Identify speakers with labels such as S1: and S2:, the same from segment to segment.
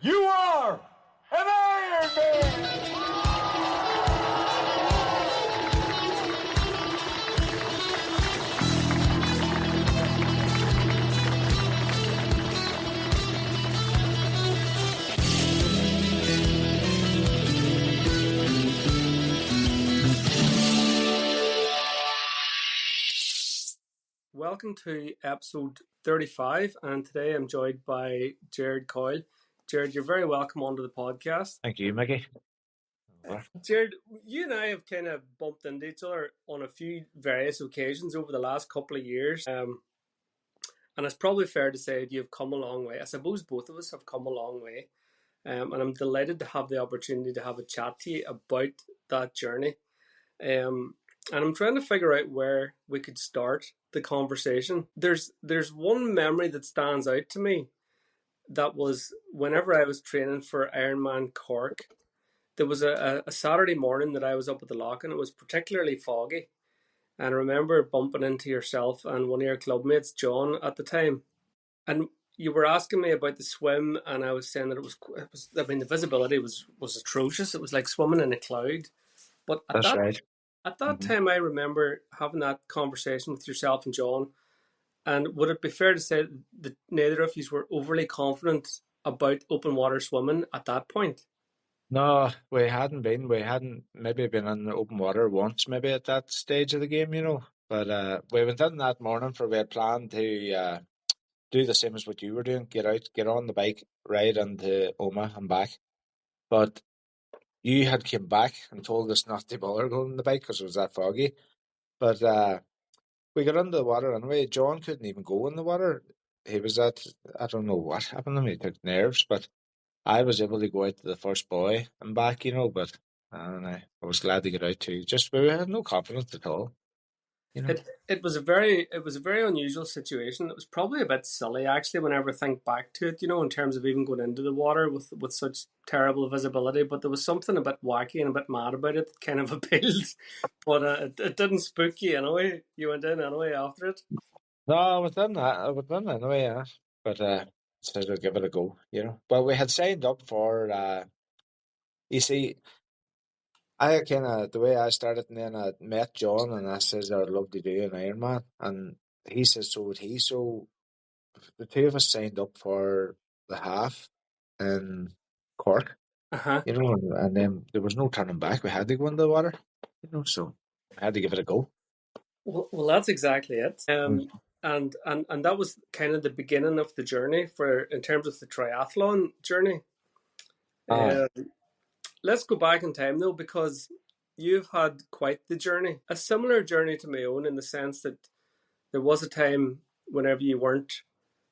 S1: You are an Ironman!
S2: Welcome to episode 35, and today I'm joined by Gerard Coyle. Gerard, you're very welcome onto the podcast.
S3: Thank you, Mickey.
S2: Gerard, you and I have kind of bumped into each other on a few various occasions over the last couple of years, and it's probably fair to say that you've come a long way. I suppose both of us have come a long way, and I'm delighted to have the opportunity to have a chat to you about that journey. And I'm trying to figure out where we could start the conversation. There's one memory that stands out to me. That was whenever I was training for Ironman Cork. There was a Saturday morning that I was up at the lock, and it was particularly foggy. And I remember bumping into yourself and one of your clubmates, John, at the time. And you were asking me about the swim, and I was saying that it was I mean, the visibility was atrocious. It was like swimming in a cloud. But
S3: That's right.
S2: At that time, I remember having that conversation with yourself and John. And would it be fair to say that neither of you were overly confident about open water swimming at that point?
S3: No, we hadn't been. We hadn't maybe been in the open water once, maybe at that stage of the game, But we went in that morning we had planned to do the same as what you were doing, get out, get on the bike, ride into Oma and back. But you had came back and told us not to bother going on the bike because it was that foggy. But we got into the water anyway. John couldn't even go in the water. He was I don't know what happened to him. He took nerves, but I was able to go out to the first buoy and back, but I was glad to get out too. Just we had no confidence at all.
S2: It was a very unusual situation. It was probably a bit silly actually whenever I think back to it, in terms of even going into the water with such terrible visibility. But there was something a bit wacky and a bit mad about it that kind of appealed. But it didn't spook you anyway. You went in anyway after it.
S3: No, I went in anyway, yeah. But said I'd give it a go, Well, we had signed up for you see, I the way I started, and then I met John and I says I'd love to do an Ironman, and he says so would he. So the two of us signed up for the half in Cork, and then there was no turning back. We had to go in the water, so I had to give it a go.
S2: Well, that's exactly it. And that was kind of the beginning of the journey in terms of the triathlon journey. Let's go back in time though, because you've had quite the journey, a similar journey to my own, in the sense that there was a time whenever you weren't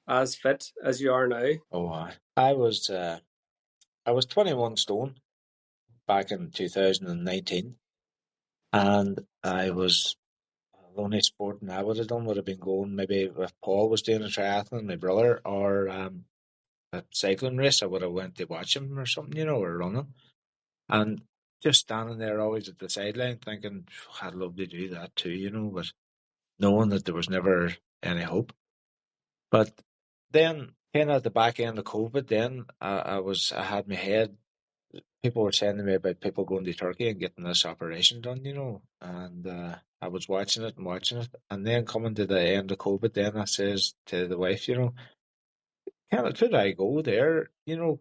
S2: as fit as you are now.
S3: Oh, I was 21 stone back in 2019, and I was the only sport I would have done would have been going maybe if Paul was doing a triathlon, my brother, or a cycling race. I would have went to watch him or something, or running. And just standing there always at the sideline thinking, I'd love to do that too, but knowing that there was never any hope. But then, kind of at the back end of COVID, then I had my head, people were saying to me about people going to Turkey and getting this operation done, and I was watching it. And then coming to the end of COVID, then I says to the wife, could I go there,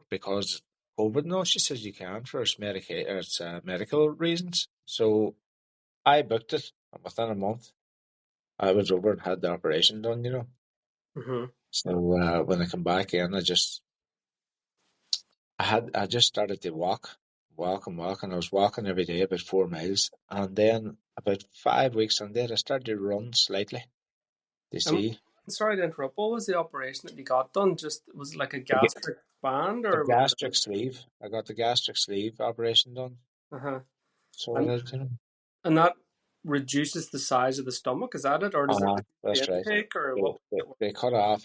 S3: because COVID? No, she says you can for its medical reasons. So I booked it. Within a month, I was over and had the operation done,
S2: Mm-hmm.
S3: So when I come back in, I just started to walk, and I was walking every day about 4 miles. And then about 5 weeks on that, I started to run slightly.
S2: Sorry to interrupt. What was the operation that you got done? Was it like a gastric band or
S3: the gastric sleeve? I got the gastric sleeve operation done. So
S2: and that reduces the size of the stomach. Is that it, or does it
S3: that's right?
S2: Intake, or
S3: they cut off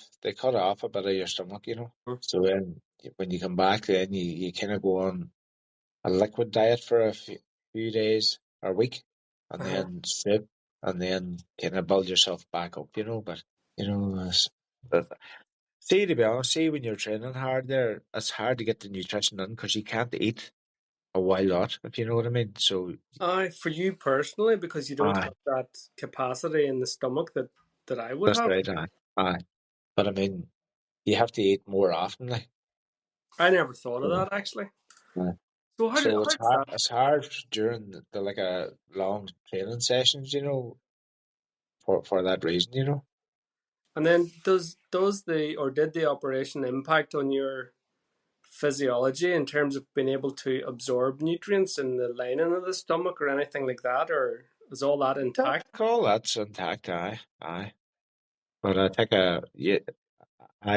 S3: a bit of your stomach,
S2: Mm-hmm.
S3: So then when you come back, then you kind of go on a liquid diet for a few days or a week, and then sleep, and then kind of build yourself back up, But See, to be honest, see, when you're training hard there, it's hard to get the nutrition in because you can't eat a wild lot, if you know what I mean. So,
S2: Aye, for you personally, because you don't
S3: aye,
S2: have that capacity in the stomach that I would
S3: that's
S2: have.
S3: right, aye. But I mean, you have to eat more often, like.
S2: I never thought of
S3: So,
S2: that actually.
S3: aye.
S2: So
S3: So
S2: how does that?
S3: it's hard during the like a long training sessions, for that reason,
S2: And then does the or did the operation impact on your physiology in terms of being able to absorb nutrients in the lining of the stomach or anything like that, or is all that intact?
S3: All that's intact, aye. But I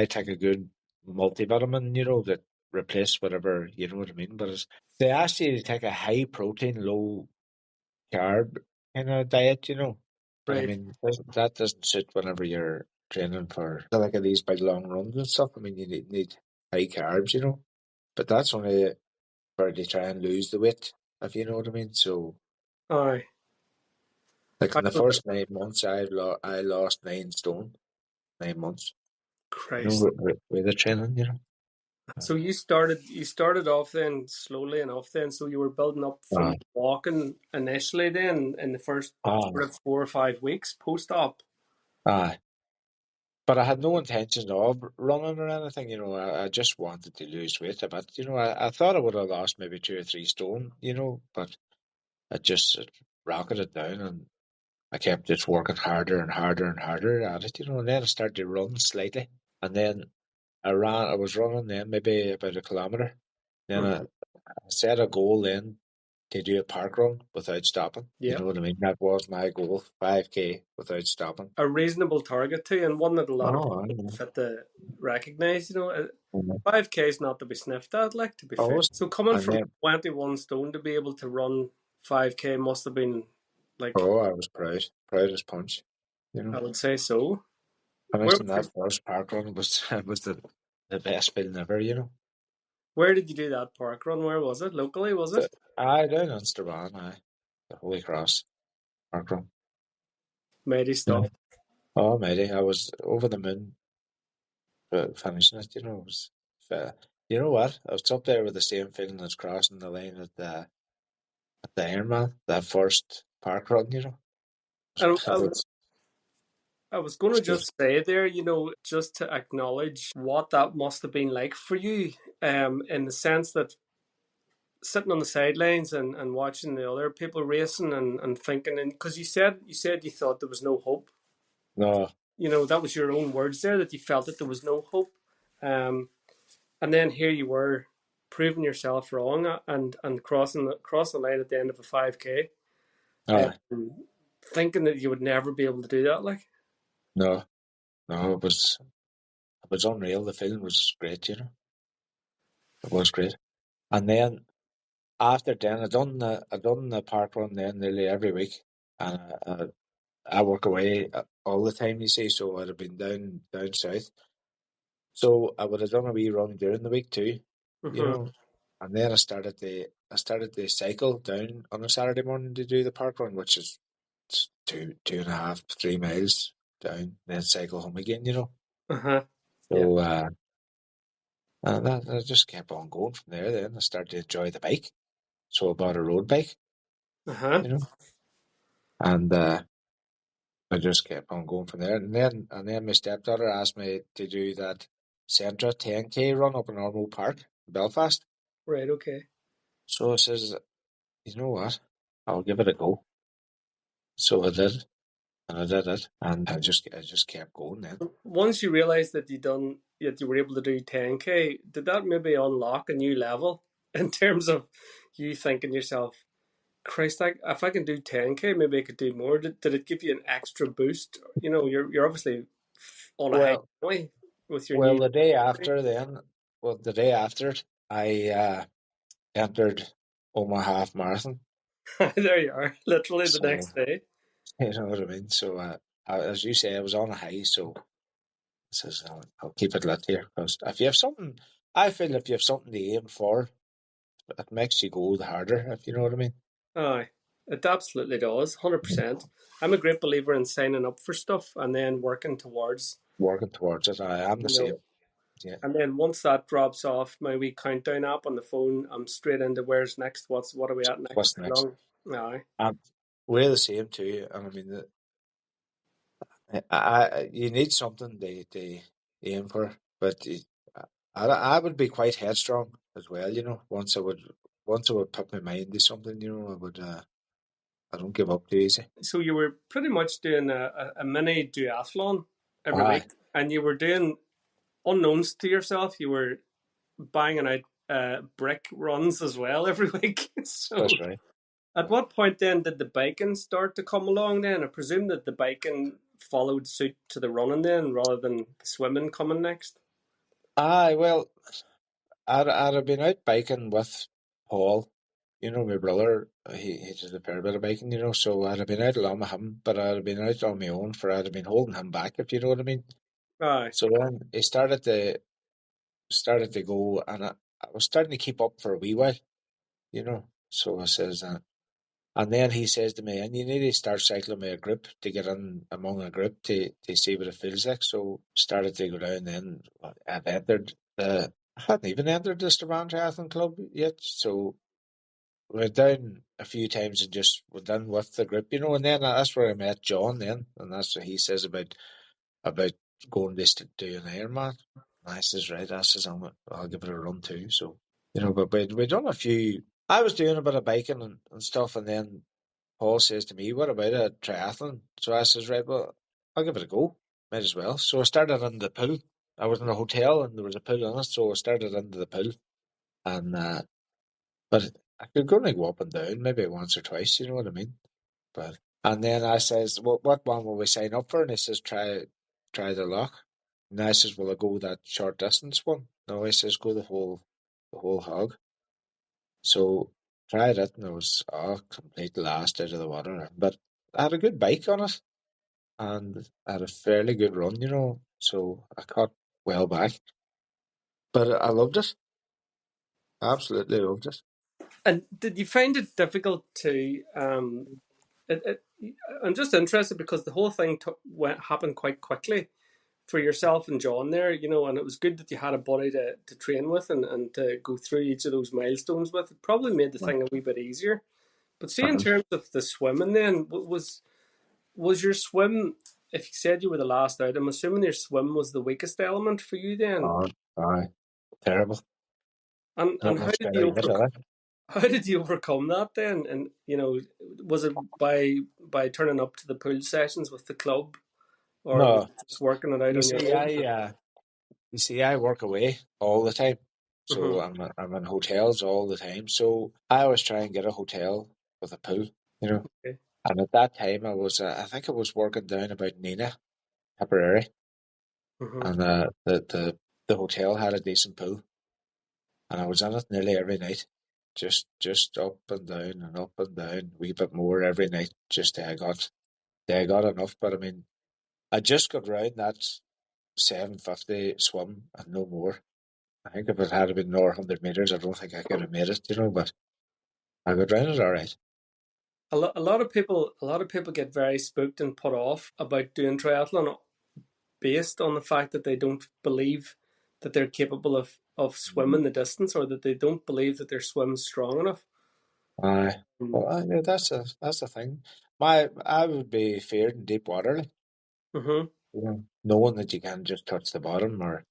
S3: take a good multivitamin, that replace whatever, you know what I mean. But they ask you to take a high protein, low carb kind of diet, But I
S2: Right.
S3: mean, that doesn't suit whenever you're training for like these big long runs and stuff. I mean, you need high carbs, But that's only for to try and lose the weight, if you know what I mean. So,
S2: Aye.
S3: like
S2: I
S3: in the
S2: know that.
S3: first 9 months, I lost 9 stone, 9 months.
S2: Christ.
S3: With the training,
S2: So you started off then slowly enough then, so you were building up from
S3: Aye,
S2: walking initially then in the first
S3: aye,
S2: sort of 4 or 5 weeks post op.
S3: aye. But I had no intention of running or anything, I just wanted to lose weight a bit, I thought I would have lost maybe 2 or 3 stone, but it rocketed down and I kept just working harder and harder and harder at it, and then I started to run slightly. And then I was running then maybe about a kilometre. Then
S2: Mhm.
S3: I set a goal then to do a park run without stopping. You know
S2: Yep.
S3: what I mean? That was my goal, 5K without stopping.
S2: A reasonable target too, and one that a lot of
S3: Oh, I
S2: people
S3: know.
S2: fit to recognise. 5K is not to be sniffed at, like, to be fair.
S3: Oh,
S2: So coming
S3: and
S2: from
S3: then,
S2: 21 stone to be able to run 5K must have been like,
S3: I was proud as punch.
S2: I would say so. Where
S3: Finishing that first park run was was the best feeling ever.
S2: where did you do that park run? Where was it? Locally, was
S3: So,
S2: it?
S3: down on Strabane, the Holy Cross park run.
S2: Mighty
S3: Yeah.
S2: stuff.
S3: Oh, matey, I was over the moon finishing it. It was. You know what? I was up there with the same feeling as crossing the line at the Ironman, that first park run.
S2: And
S3: It was,
S2: I was going to
S3: it was
S2: just say there, just to acknowledge what that must have been like for you, in the sense that sitting on the sidelines and watching the other people racing and thinking, and because you said you thought there was no hope.
S3: no,
S2: That was your own words there, that you felt that there was no hope. Um, and then here you were proving yourself wrong, and crossing the line at the end of a 5K,
S3: uh,
S2: um, thinking that you would never be able to do that. Like,
S3: no, no. It was unreal. The feeling was great. It was great. And then after then, I done the park run then nearly every week, and I work away all the time. You see, so I'd have been down south. So I would have done a wee run during the week too, you
S2: mm-hmm,
S3: know. And then I started the cycle down on a Saturday morning to do the park run, which is two and a half, 3 miles down, then cycle home again.
S2: uh-huh, yeah,
S3: So and that I just kept on going from there. Then I started to enjoy the bike, so I bought a road bike,
S2: uh-huh.
S3: you know, and I just kept on going from there. And then my stepdaughter asked me to do that Centra 10K run up in Ormeau Park, Belfast.
S2: Right, okay.
S3: So I says, you know what? I'll give it a go. So I did, and I did it, and I just kept going then.
S2: Once you realised that you were able to do 10K, did that maybe unlock a new level in terms of you thinking yourself, Christ, if I can do 10K, maybe I could do more. Did it give you an extra boost? You're obviously on a high
S3: Well,
S2: point with your
S3: well,
S2: new.
S3: the day after then, the day after it, I entered Omaha Half Marathon.
S2: There you are, literally the
S3: So
S2: next day.
S3: you know what I mean. So as you say, I was on a high. So I says I'll keep it lit here because if you have something, I feel if you have something to aim for, it makes you go the harder. If you know what I mean.
S2: Aye, it absolutely does, 100%. I'm a great believer in signing up for stuff and then working towards,
S3: Working towards it, I am the
S2: you know,
S3: same. Yeah.
S2: And then once that drops off my wee countdown app on the phone, I'm straight into where's next. What are we at next?
S3: What's
S2: How
S3: next?
S2: long? Aye.
S3: We're the same too, and I mean, you need something to aim for, but I would be quite headstrong as well. Once I would put my mind to something, I would. I don't give up too easy.
S2: So you were pretty much doing a mini duathlon every
S3: Aye,
S2: week, and you were doing, unknowns to yourself, you were banging out brick runs as well every week. So
S3: that's right.
S2: at what point then did the biking start to come along then? I presume that the biking followed suit to the running then rather than the swimming coming next.
S3: Aye, well, I'd have been out biking with Paul, my brother. He does a fair bit of biking, so I'd have been out along with him, but I'd have been out on my own I'd have been holding him back, if you know what I mean.
S2: Aye.
S3: So then he started to go, and I was starting to keep up for a wee while, So I says, and then he says to me, and you need to start cycling with a group to get in among a group to see what it feels like. So started to go down then. I hadn't even entered the Strabane Triathlon Club yet. So we went down a few times and just went done with the group, and then that's where I met John then. And that's what he says about going to do an Ironman. And I says, right, I'll give it a run too. So, but we done a few. I was doing a bit of biking and stuff, and then Paul says to me, what about a triathlon? So I says, right, well, I'll give it a go. Might as well. So I started in the pool. I was in a hotel and there was a pool in it, so I started into the pool. And but I could only go up and down maybe once or twice, you know what I mean? And then I says, well, what one will we sign up for? And he says, try the lock. And I says, well, I'll go that short distance one. No, he says, go the whole hog. So tried it and I was complete last out of the water. But I had a good bike on it and I had a fairly good run, so I caught well back. But I loved it. Absolutely loved it.
S2: And did you find it difficult to it, it, I'm just interested because the whole thing happened quite quickly for yourself and John there, and it was good that you had a buddy to train with and to go through each of those milestones with. It probably made the thing a wee bit easier. But see, in
S3: Uh-huh.
S2: terms of the swimming, then was your swim? If you said you were the last out, I'm assuming your swim was the weakest element for you then.
S3: Oh, aye. Terrible.
S2: And
S3: Not
S2: how
S3: much
S2: did
S3: better
S2: you
S3: to get it.
S2: how did you overcome that then? And was it by turning up to the pool sessions with the club, or was
S3: No,
S2: it just working it out
S3: you
S2: on your
S3: see,
S2: own?
S3: I work away all the time, so
S2: Mm-hmm.
S3: I'm in hotels all the time. So I always try and get a hotel with a pool, you know.
S2: Okay.
S3: And at that time, I think I was working down about Nina, Tipperary,
S2: Mm-hmm.
S3: and the hotel had a decent pool, and I was in it nearly every night, just up and down and up and down, a wee bit more every night, just till I got enough. But I mean, I just got round that 750 swim and no more. I think if it had been another 100 meters, I don't think I could have made it, but I got round it all right.
S2: A lot of people get very spooked and put off about doing triathlon based on the fact that they don't believe that they're capable of swimming the distance, or that they don't believe that their swim's strong enough.
S3: Aye.
S2: Mm-hmm.
S3: Well, yeah, that's the thing. I would be feared in deep water, like, knowing that you can't just touch the bottom, or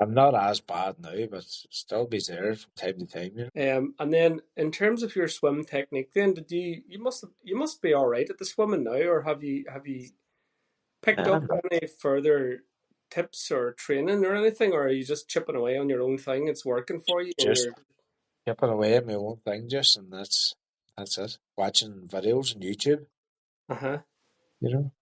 S3: I'm not as bad now, but still be there from time to time.
S2: And then in terms of your swim technique, then did you must be all right at the swimming now, or have you picked up
S3: But
S2: any further tips or training or anything, or are you just chipping away on your own thing? It's working for you, and
S3: just
S2: you're
S3: chipping away at my own thing, and that's it. Watching videos on YouTube,
S2: uh-huh.
S3: you know.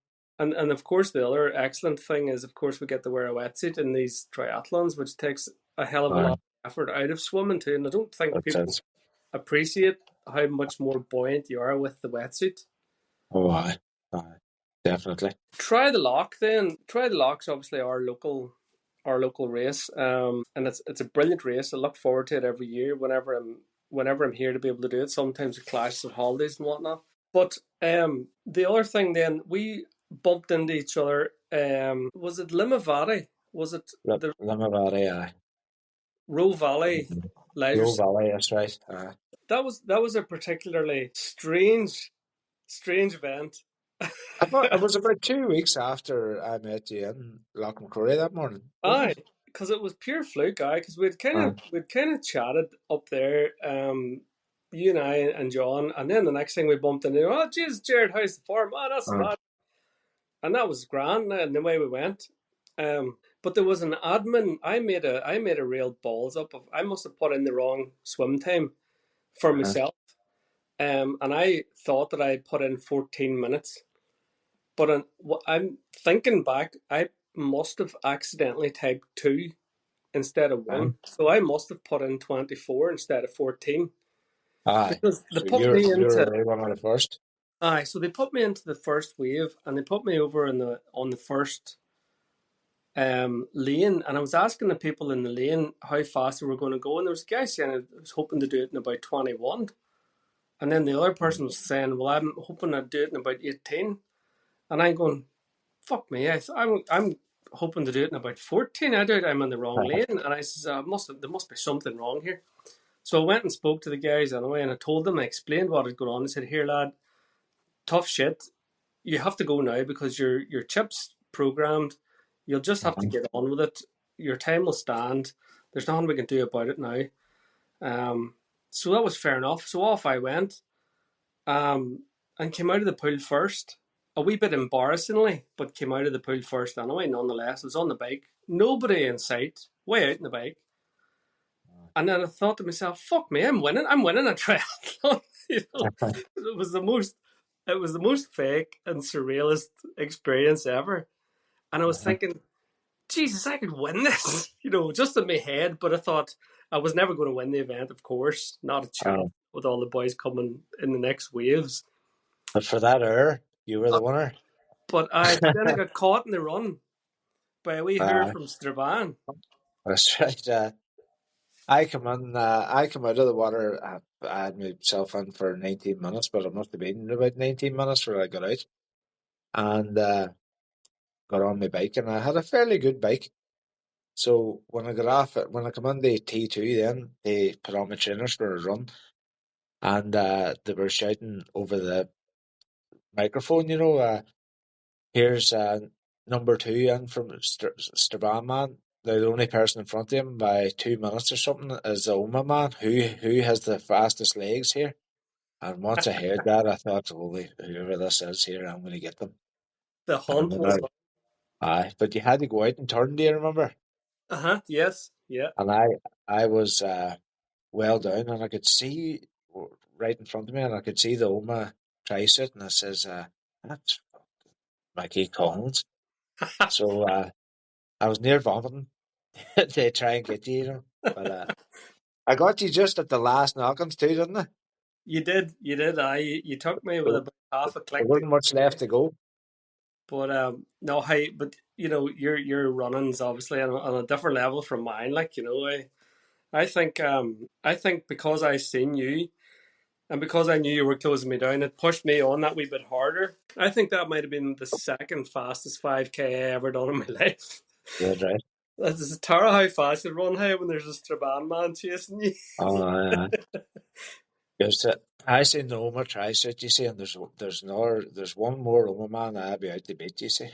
S2: And of course, the other excellent thing is, of course, we get to wear a wetsuit in these triathlons, which takes a hell of a lot
S3: Aye,
S2: of effort out of swimming too. And I don't think
S3: that's
S2: people
S3: it.
S2: appreciate how much more buoyant you are with the wetsuit.
S3: Oh, aye, definitely.
S2: Try the lock then. Try the lock's obviously our local race. And it's a brilliant race. I look forward to it every year whenever I'm here to be able to do it. Sometimes it clashes with holidays and whatnot. But the other thing then, we bumped into each other. Was it Limavady? Was it the
S3: Limavady, aye.
S2: Roe Valley Leisure
S3: Low
S2: Centre?
S3: Valley, that's right.
S2: That was a particularly strange event.
S3: It was about 2 weeks after I met you in Lochmacrory that morning, wasn't
S2: Aye,
S3: it?
S2: because it was pure fluke, aye. Because we'd kind
S3: Aye.
S2: of we'd kind of chatted up there, you and I and John, and then the next thing we bumped into, oh, Jesus, Jared, how's the form? Oh, that's
S3: Aye.
S2: bad, and that was grand, and the way we went. But there was an admin. I made a real balls up of. I must have put in the wrong swim time for
S3: Uh-huh.
S2: myself, and I thought that I put in 14 minutes. But I'm thinking back, I must have accidentally typed 2 instead of
S3: Aye.
S2: 1. So I must have put in 24 instead of 14
S3: Aye.
S2: because they
S3: So
S2: put
S3: you're
S2: me
S3: you're
S2: into
S3: away one of the first.
S2: so they put me into the first wave and they put me over in the on the first lane, and I was asking the people in the lane how fast they were going to go, and there was a guy saying I was hoping to do it in about 21, and then the other person was saying, well, I'm hoping I'd do it in about 18, and I'm going, fuck me, I'm hoping to do it in about 14. I doubt I'm in the wrong lane, and I says, there must be something wrong here. So I went and spoke to the guys anyway, and I told them, I explained what had gone on. I said, here, lad, tough shit. You have to go now because your chip's programmed. You'll just have to
S3: Uh-huh.
S2: get on with it. Your time will stand. There's nothing we can do about it now. So that was fair enough. So off I went, and came out of the pool first. A wee bit embarrassingly, but came out of the pool first anyway, nonetheless. I was on the bike, nobody in sight, way out in the bike. And then I thought to myself, fuck me, I'm winning a triathlon. It was the most fake and surrealist experience ever. And I was
S3: Uh-huh.
S2: thinking, Jesus, I could win this, just in my head. But I thought I was never going to win the event, of course, not a chance with all the boys coming in the next waves.
S3: But for that hour, you were the winner.
S2: But then I got caught in the run by a wee hoor
S3: Aye.
S2: from Strabane.
S3: That's right. I come in. I come out of the water. I had myself in for 19 minutes, but it must have been about 19 minutes where I got out and got on my bike, and I had a fairly good bike. So when I got off, when I come on the T2, then they put on my trainers for a run, and they were shouting over the microphone, here's number 2 in from Strabane man. Now the only person in front of him by 2 minutes or something is the Oma man, who has the fastest legs here. And once I heard that, I thought, holy, whoever this is here, I'm going to get them.
S2: The
S3: And
S2: hunt
S3: then
S2: was
S3: aye, but you had to go out and turn, do you remember?
S2: yes, yeah.
S3: And I was well down, and I could see right in front of me, and I could see the Oma tri-suit, and I says, that's Mikey Collins. So I was near vomiting to try and get you, but I got you just at the last knockings too, didn't I?
S2: You did. You took me with
S3: There,
S2: about half a
S3: there
S2: click to
S3: wasn't much left to go.
S2: but no, hey, but your running's obviously on a different level from mine. Like I think because I seen you and because I knew you were closing me down, it pushed me on that wee bit harder. I think that might have been the second fastest 5K I ever done in my life.
S3: Yeah, right.
S2: It's terrible how fast you run, hey, when there's a Strabane man chasing you.
S3: Oh, aye. There's I seen the Oma tri-suit, you see, and there's one more Oma man I'll be out to beat, you see.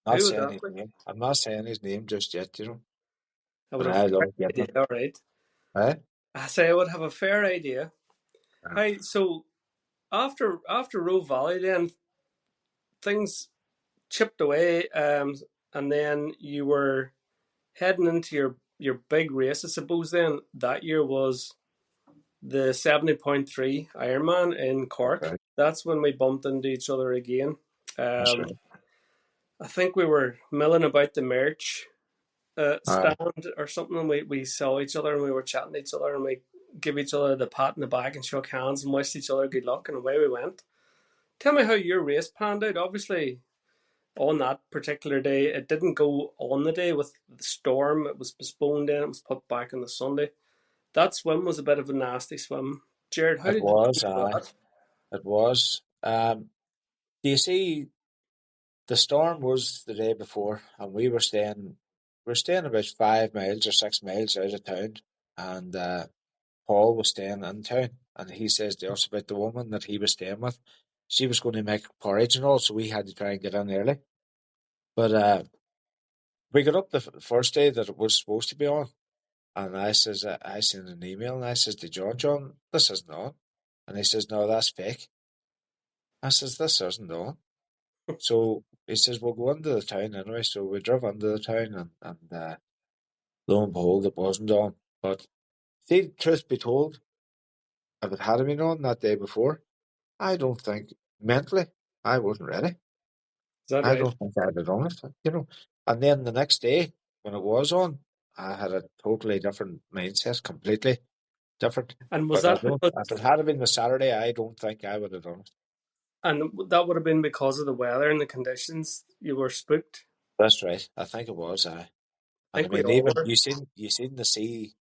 S3: Not
S2: Who would
S3: saying
S2: that
S3: his
S2: be?
S3: name. I'm not saying his name just yet,
S2: I would
S3: but
S2: have
S3: I
S2: a fair
S3: love getting
S2: idea,
S3: him.
S2: all right.
S3: Eh?
S2: I say I would have a fair idea. Hey, so after Roe Valley, then things chipped away, and then you were heading into your big race. I suppose then that year was the 70.3 Ironman in
S3: That's
S2: Cork.
S3: right.
S2: That's when we bumped into each other again.
S3: That's
S2: Um,
S3: right.
S2: I think we were milling about the merch
S3: Aye.
S2: stand or something, and we saw each other and we were chatting to each other and we give each other the pat in the back and shook hands and wished each other good luck, and away we went. Tell me how your race panned out. Obviously, on that particular day, it didn't go on the day with the storm. It was postponed in, it was put back on the Sunday. That swim was a bit of a nasty swim. Jared, how
S3: It
S2: did you
S3: was,
S2: feel about that?
S3: it was. Do you see, the storm was the day before, and we were staying. we're staying about 5 miles or 6 miles out of town, and Paul was staying in town, and he says to us about the woman that he was staying with. She was going to make porridge and all, so we had to try and get in early. But we got up the first day that it was supposed to be on, and I says, I sent an email, and I says to John, this isn't on. And he says, no, that's fake. I says, this isn't on. So he says, we'll go into the town anyway. So we drove into the town, and lo and behold, it wasn't on. But see, truth be told, if it had been on that day before, I don't think mentally I wasn't ready.
S2: Is that
S3: I
S2: right?
S3: don't think I'd have done it, you know. And then the next day, when it was on, I had a totally different mindset, completely different.
S2: And was
S3: But I
S2: that
S3: don't,
S2: because,
S3: if it had been the Saturday, I don't think I would have done it.
S2: and that would have been because of the weather and the conditions? You were spooked.
S3: That's right. I think it was.
S2: I
S3: And I
S2: think we
S3: mean,
S2: all
S3: even
S2: were.
S3: you seen the sea.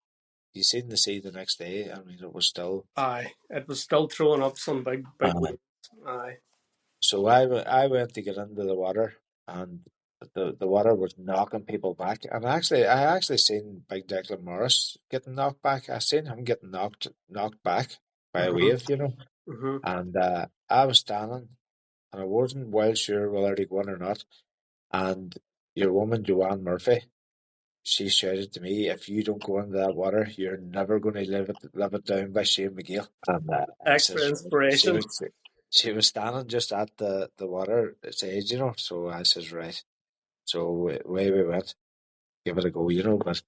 S3: You seen the sea the next day. I mean, it was still.
S2: Aye, it was still throwing up some big
S3: Uh,
S2: waves. Aye.
S3: so I went to get into the water, and the water was knocking people back. And I actually seen Big Declan Morris getting knocked back. I seen him getting knocked back by a
S2: Mm-hmm.
S3: wave, you know.
S2: Mm-hmm.
S3: And I was standing, and I wasn't well sure whether to go in or not. And your woman Joanne Murphy, she shouted to me, "If you don't go into that water, you're never going to live it down by Shane McGill." And I
S2: Extra
S3: says, she
S2: inspiration.
S3: was she was standing just at the water edge, you know. So I says, right. So away we went, give it a go, you know. But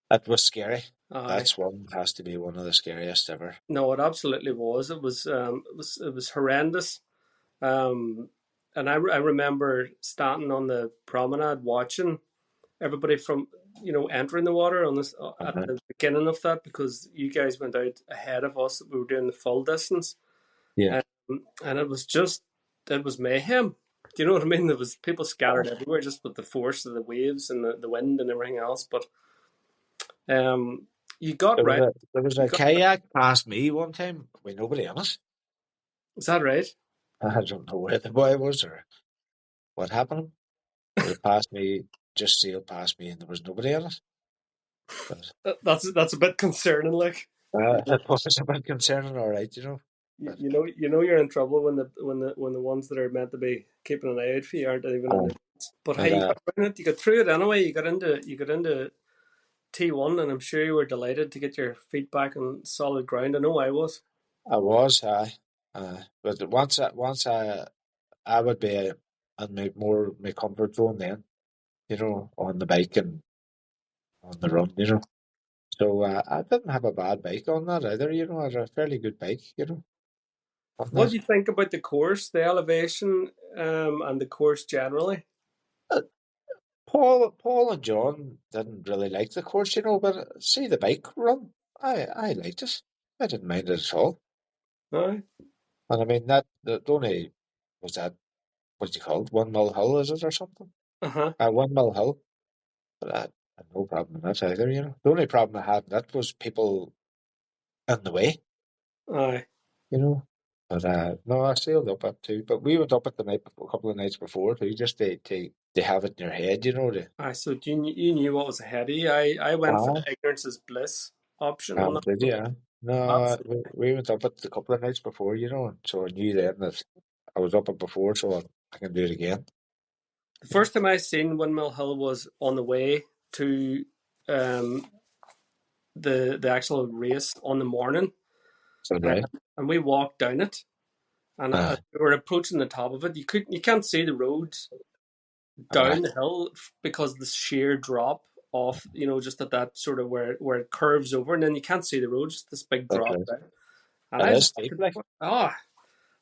S3: it was scary.
S2: Aye.
S3: That's one has to be one of the scariest ever.
S2: No, it absolutely was. It was horrendous. And I remember standing on the promenade watching everybody from entering the water on this at
S3: Uh-huh.
S2: the beginning of that, because you guys went out ahead of us. We were doing the full distance,
S3: Yeah.
S2: and it was mayhem. Do you know what I mean? There was people scattered everywhere just with the force of the waves and the wind and everything else. But you got right.
S3: There was
S2: You
S3: a
S2: got,
S3: kayak past me one time with nobody on it.
S2: is that right?
S3: I don't know where the boy was or what happened. But it passed me, just sailed past me, and there was nobody on it. But
S2: That's a bit concerning. Like,
S3: it was a bit concerning, all right, you know. But
S2: you know you're in trouble when the ones that are meant to be keeping an eye out for you aren't even in
S3: uh,
S2: the. But
S3: but
S2: hey, you got around it. You got through it anyway. You got into T1, and I'm sure you were delighted to get your feet back on solid ground. I know I was.
S3: I was, but I would be in my comfort zone then, you know, on the bike and on the run, you know. So I didn't have a bad bike on that either, you know. I had a fairly good bike, you know, on
S2: What do
S3: that.
S2: you think about the course, the elevation, and the course generally?
S3: Uh, Paul and John didn't really like the course, you know, but see the bike run, I liked it. I didn't mind it at all.
S2: Aye.
S3: And I mean the only was that what's it called? 1 mile hill, is it or something? 1 mile hill. But I had no problem with that either, you know. The only problem I had with that was people in the way,
S2: Aye.
S3: you know. But no, I sailed up at too. But we went up at the night before, a couple of nights before too, just to have it in your head, you know.
S2: Aye. So you knew what was ahead of you. I went for
S3: Ah,
S2: the ignorance is bliss option on that
S3: did
S2: one.
S3: you? No,
S2: Absolutely.
S3: we went up it a couple of nights before, you know, and so I knew then that I was up it before, so I can do it again.
S2: The first time I seen Windmill Hill was on the way to um, the actual race on the morning,
S3: So right.
S2: and we walked down it. And as
S3: Uh,
S2: we were approaching the top of it, you can't see the roads
S3: uh,
S2: down the hill because the sheer drop off. Just at that sort of where it curves over, and then you can't see the road. Just this big
S3: that's
S2: drop
S3: right.
S2: there. And
S3: It
S2: I
S3: is
S2: just
S3: steep, like.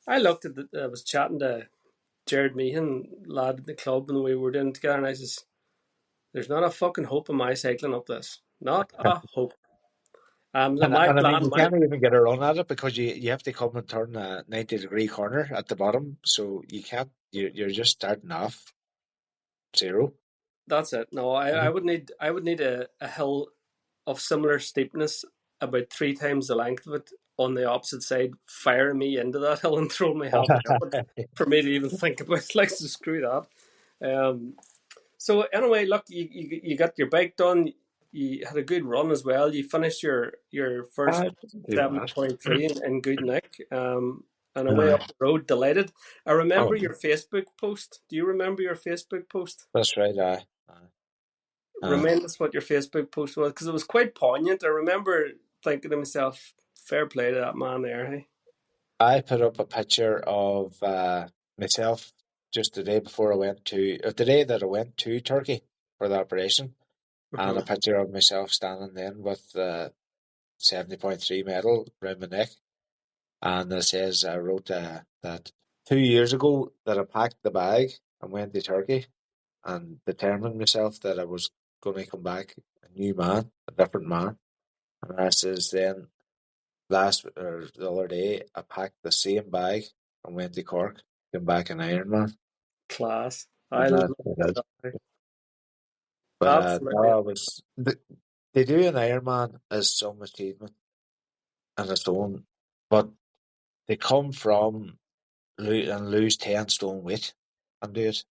S2: I looked at I was chatting to Gerard Meehan, lad at the club, and we were doing it together, and I says, "There's not a fucking hope in my cycling up this. Not a hope." My
S3: And I mean,
S2: plan,
S3: you can't even get a run at it because you have to come and turn a 90-degree corner at the bottom, so you can't. You're just starting off zero.
S2: that's it. No,
S3: You
S2: I would need a hill of similar steepness, about three times the length of it, on the opposite side, firing me into that hill and throwing me halfway up it
S3: know?
S2: for me to even think about it. Like, to screw that. Um, So anyway, look, you got your bike done. You had a good run as well. You finished your first
S3: I didn't do bad.
S2: 7.3 in good nick. And away
S3: Aye.
S2: up the road, delighted. I
S3: Oh,
S2: remember your Facebook post. Do you remember your Facebook post?
S3: that's right. Aye.
S2: Remind us what your Facebook post was, because it was quite poignant. I remember thinking to myself, fair play to that man there. Hey?
S3: I put up a picture of myself just the day before I went the day that I went to Turkey for the operation, and a
S2: Mm-hmm.
S3: picture of myself standing then with the 70.3 medal around my neck. And it says, I wrote that 2 years ago that I packed the bag and went to Turkey and determined myself that I was going to come back a new man, a different man. And I says then the other day I packed the same bag and went to Cork, came back an Ironman.
S2: Class. I
S3: And
S2: love
S3: that is.
S2: that.
S3: But
S2: Absolutely.
S3: no, I was they do an Ironman as some achievement on its own, but they come from and lose 10 stone weight and do it.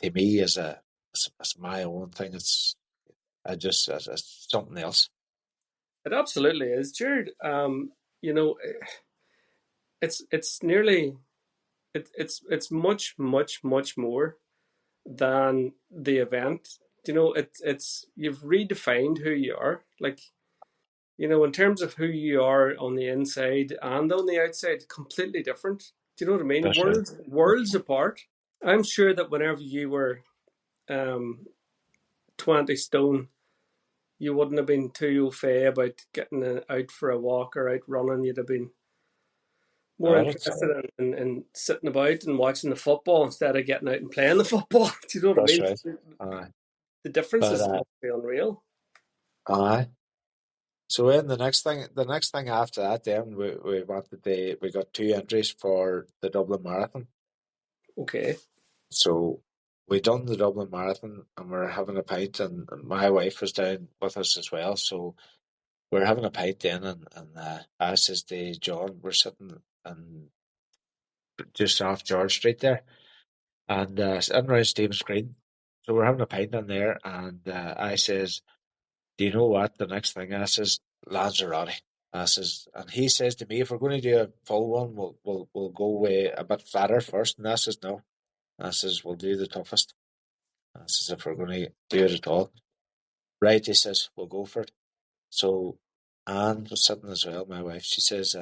S3: To me, as my own thing, it's something else.
S2: It absolutely is, Jared. You know, it's nearly it's much more than the event. You know, it's you've redefined who you are. Like, you know, in terms of who you are on the inside and on the outside, completely different. Do you know what I mean?
S3: That's right.
S2: Worlds apart. I'm sure that whenever you were um 20 stone, you wouldn't have been too au fait about getting out for a walk or out running. You'd have been more
S3: Oh, that's
S2: interested in sitting about and watching the football instead of getting out and playing the football. Do you know what I
S3: that's
S2: mean?
S3: right. Aye.
S2: The difference
S3: But
S2: is unreal.
S3: aye. So then the next thing after that, then we got two entries for the Dublin Marathon.
S2: Okay.
S3: So we done the Dublin Marathon and we're having a pint, and my wife was down with us as well. So we're having a pint then, and I says to John, we're sitting and just off George Street there, and sitting around Stephen's Green. So we're having a pint in there, and I says, "Do you know what? The next thing I says, Lanzarote." I says, and he says to me, "If we're going to do a full one, we'll go way a bit flatter first." And I says, "No." I says, "We'll do the toughest." I says, "If we're going to do it at all, right?" He says, "We'll go for it." So Anne was sitting as well, my wife. She says,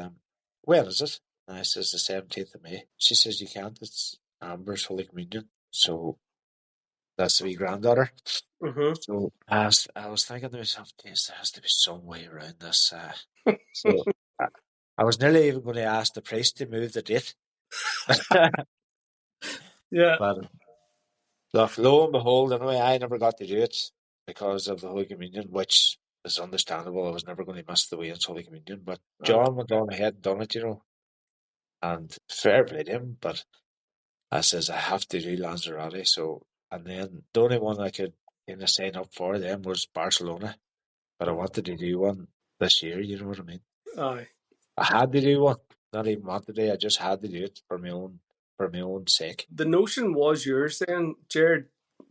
S3: "When is it?" And I says, "The 17th of May." She says, "You can't. It's Amber's Holy Communion." So that's the wee granddaughter.
S2: Mm-hmm.
S3: So I was thinking to myself, "Geez, there has to be some way around this." So I was nearly even going to ask the priest to move the date.
S2: Yeah.
S3: But look, lo and behold, anyway, I never got to do it because of the Holy Communion, which is understandable. I was never going to miss the Wayne's Holy Communion. But John went on ahead and done it, and fair play to him. But I says, I have to do Lanzarote. So, and then the only one I could kind of sign up for then was Barcelona. But I wanted to do one this year, you know what I mean?
S2: Aye.
S3: I had to do one. Not even wanted to, I just had to do it for my own sake.
S2: The notion was yours then, Jared,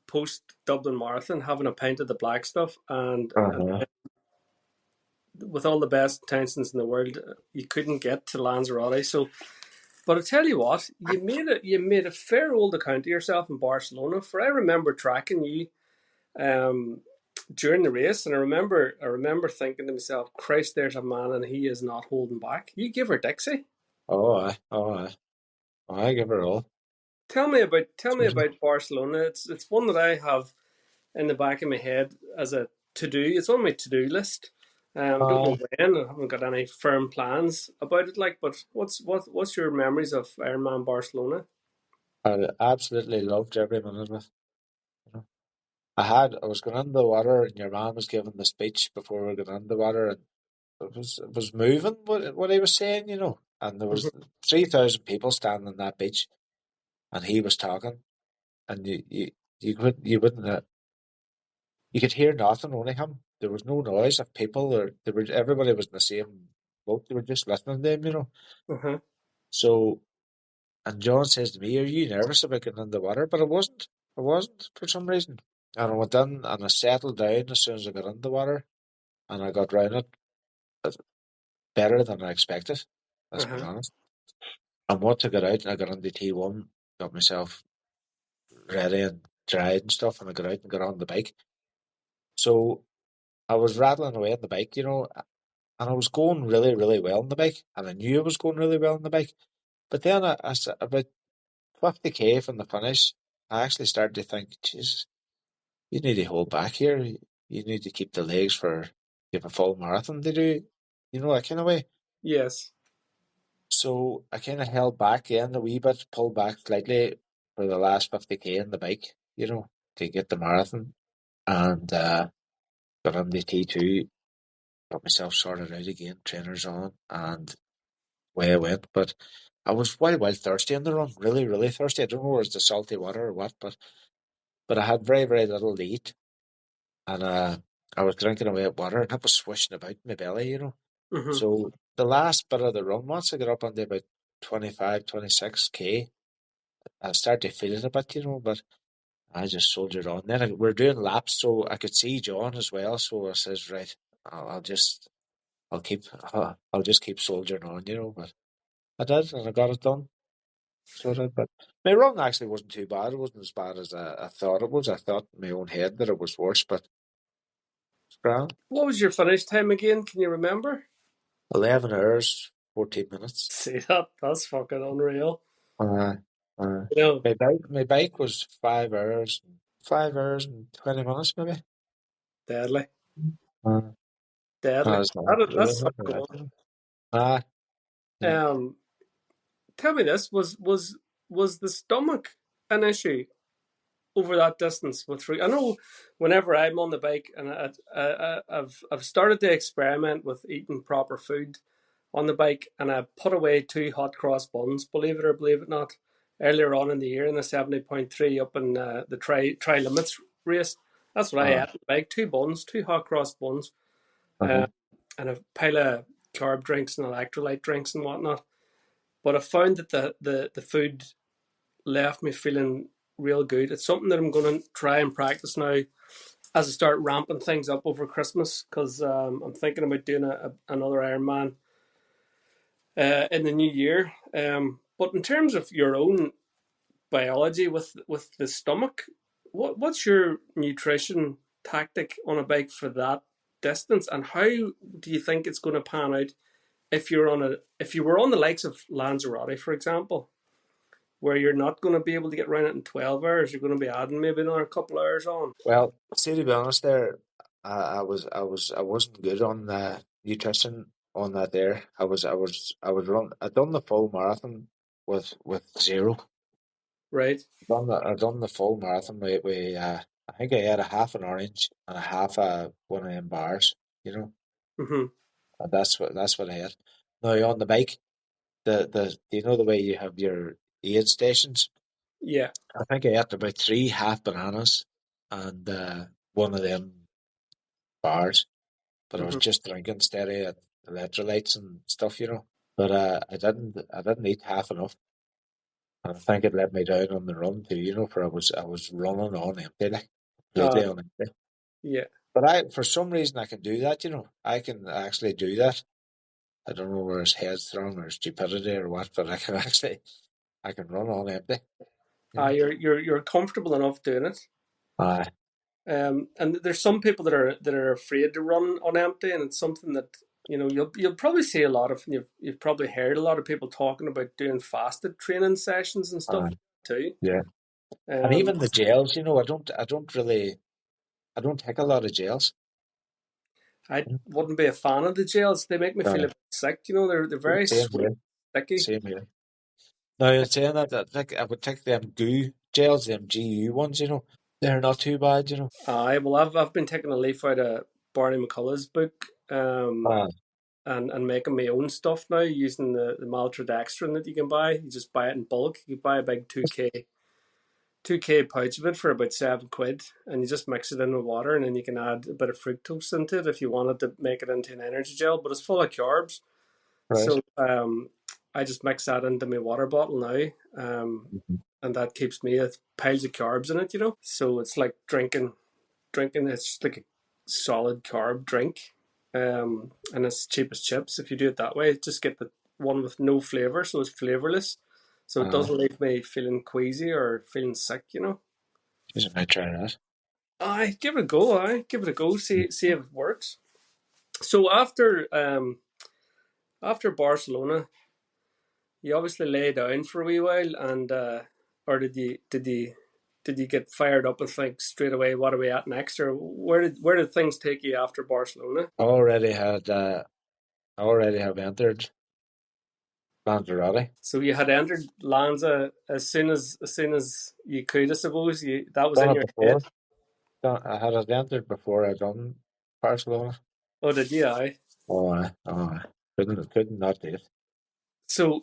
S2: post Dublin Marathon, having a pint of the black stuff, and
S3: Uh-huh.
S2: with all the best intentions in the world, you couldn't get to Lanzarote. So, but I tell you what, you made a fair old account of yourself in Barcelona. For I remember tracking you um, during the race, and I remember thinking to myself, Christ, there's a man, and he is not holding back. You give her Dixie.
S3: I give her all.
S2: Tell me about Barcelona. It's one that I have in the back of my head as a to do. It's on my to do list. I don't know
S3: Uh,
S2: when. I haven't got any firm plans about it. Like, but what's your memories of Ironman Barcelona?
S3: I absolutely loved every minute of it. You know. I was going in the water, and your man was giving the speech before we got in the water, and it was moving what he was saying, And there was
S2: Mm-hmm.
S3: 3,000 people standing on that beach, and he was talking, and you could hear nothing, only him. There was no noise of people, or everybody was in the same boat. They were just listening to him.
S2: Uh-huh.
S3: So, and John says to me, "Are you nervous about getting in the water?" But I wasn't. wasn't for some reason. And I went in and I settled down as soon as I got into the water, and I got round it better than I expected. Let's be
S2: Uh-huh.
S3: honest. And once I got out and I got into T1, got myself ready and dried and stuff, and I got out and got on the bike. So I was rattling away on the bike, and I was going really, really well on the bike, and I knew I was going really well on the bike. But then about 50k from the finish, I actually started to think, Jesus, you need to hold back here. You need to keep the legs for you have a full marathon to do, that kind of way.
S2: Yes.
S3: So I kind of held back then a wee bit, pulled back slightly for the last 50k on the bike, to get the marathon, and got on the T2, got myself sorted out again, trainers on, and away I went. But I was wild thirsty on the run, really, really thirsty. I don't know if it was the salty water or what, but I had very, very little to eat, and I was drinking away at water, and it was swishing about in my belly.
S2: Mm-hmm.
S3: So the last bit of the run, once I got up onto about 25, 26k, I started to feel it a bit, but I just soldiered on. Then we're doing laps, so I could see John as well. So I says, right, I'll just keep soldiering on, But I did, and I got it done. So I did, but my run actually wasn't too bad. It wasn't as bad as I thought it was. I thought in my own head that it was worse, but it's grand.
S2: What was your finish time again? Can you remember?
S3: 11 hours, 14 minutes.
S2: See that's fucking unreal.
S3: Uh, uh,
S2: You know,
S3: my bike was 5 hours and 20 minutes maybe.
S2: deadly.
S3: Uh,
S2: Deadly.
S3: it's not really
S2: That's so
S3: not bad.
S2: cool.
S3: Ah, yeah.
S2: Um, tell me this: was the stomach an issue over that distance with I know whenever I'm on the bike and I've started to experiment with eating proper food on the bike, and I put away 2 hot cross buns, believe it or believe it not, earlier on in the year in the 70.3 up in the tri limits race. That's what I ate
S3: Uh,
S2: on the bike: 2 buns, 2 hot cross buns,
S3: uh-huh.
S2: uh, and a pile of carb drinks and electrolyte drinks and whatnot. But I found that the food left me feeling real good. It's something that I'm going to try and practice now as I start ramping things up over Christmas, because I'm thinking about doing another Ironman in the new year. But in terms of your own biology with the stomach, what's your nutrition tactic on a bike for that distance, and how do you think it's going to pan out if you were on the likes of Lanzarote, for example, where you're not going to be able to get around it in 12 hours? You're going to be adding maybe another couple of hours on.
S3: Well, see, to be honest, there, I wasn't good on nutrition on that. There, I done the full marathon with zero.
S2: Right.
S3: I done the full marathon I think I had a half an orange and a half one of them bars.
S2: Mm-hmm.
S3: And that's what I had. Now on the bike, the way you have your aid stations.
S2: Yeah.
S3: I think I ate about 3 half bananas and one of them bars, but I was
S2: Mm-hmm.
S3: just drinking steady at electrolytes and stuff. But I didn't eat half enough, and I think it let me down on the run too. For I was running on empty, like
S2: Uh,
S3: completely on empty.
S2: yeah.
S3: But for some reason, I can do that. I can actually do that. I don't know where his head's thrown or stupidity or what, but I can run on empty. You know.
S2: You're comfortable enough doing it.
S3: Aye,
S2: And there's some people that are afraid to run on empty, and it's something that you'll probably see a lot of. And you've probably heard a lot of people talking about doing fasted training sessions and stuff
S3: aye,
S2: too.
S3: yeah. And
S2: Um,
S3: even the gels, I don't take a lot of gels.
S2: I wouldn't be a fan of the gels. They make me feel a
S3: Uh,
S2: bit sick. They're very
S3: same
S2: sweet,
S3: here,
S2: sticky.
S3: same here. Now, in saying that, I think I would take them goo gels, them GU ones. They're not too bad.
S2: Well, I've been taking a leaf out of Barney McCullough's book,
S3: Uh,
S2: and making my own stuff now using the maltodextrin that you can buy. You just buy it in bulk. You buy a big 2k pouch of it for about £7, and you just mix it in with water, and then you can add a bit of fructose into it if you wanted to make it into an energy gel. But it's full of carbs,
S3: right.
S2: so I just mix that into my water bottle now, and that keeps me with piles of carbs in it, So it's like drinking. It's like a solid carb drink, and it's cheap as chips if you do it that way. Just get the one with no flavor, so it's flavorless, so it doesn't leave me feeling queasy or feeling sick.
S3: Jeez, I might try that.
S2: I give it a go. See if it works. So after Barcelona, you obviously lay down for a wee while, and or did you get fired up and think straight away, what are we at next, or where did things take you after Barcelona?
S3: I already have entered Lanzarote.
S2: So you had entered Lanza as soon as you could, I suppose. That was
S3: Done
S2: in
S3: it
S2: your head.
S3: before. I had it entered before I done Barcelona.
S2: Oh, did you? Aye.
S3: Couldn't not do it.
S2: So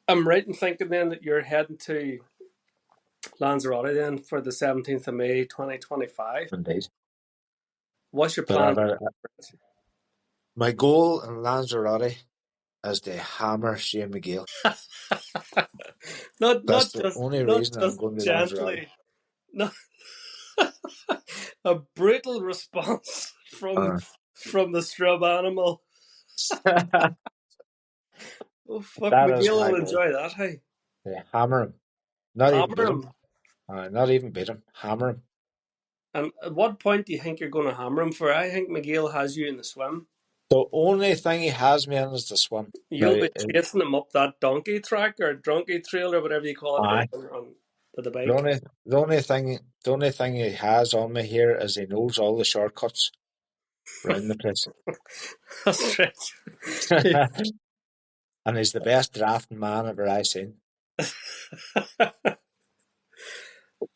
S2: I'm right in thinking then that you're heading to Lanzarote then for the 17th of May 2025.
S3: Indeed.
S2: What's your
S3: But
S2: plan?
S3: my goal in Lanzarote is to hammer Shane McGill.
S2: not
S3: That's
S2: not
S3: the
S2: just
S3: only
S2: not
S3: reason I'm
S2: just
S3: going to Lanzarote.
S2: gently. No, a brutal response from the Strabane animal. Oh fuck,
S3: That is
S2: McGill
S3: my
S2: will
S3: goal.
S2: enjoy that. Hey,
S3: To hammer him. Not even beat
S2: hammer
S3: him.
S2: him.
S3: Not even beat him. Hammer him.
S2: And at what point do you think you're going to hammer him? For I think McGill has you in the swim.
S3: The only thing he has me in is the swim.
S2: You'll be chasing him up that donkey track or donkey trail or whatever you call it on the bike.
S3: The only thing he has on me here is he knows all the shortcuts around the place.
S2: That's right.
S3: And he's the best drafting man ever I seen.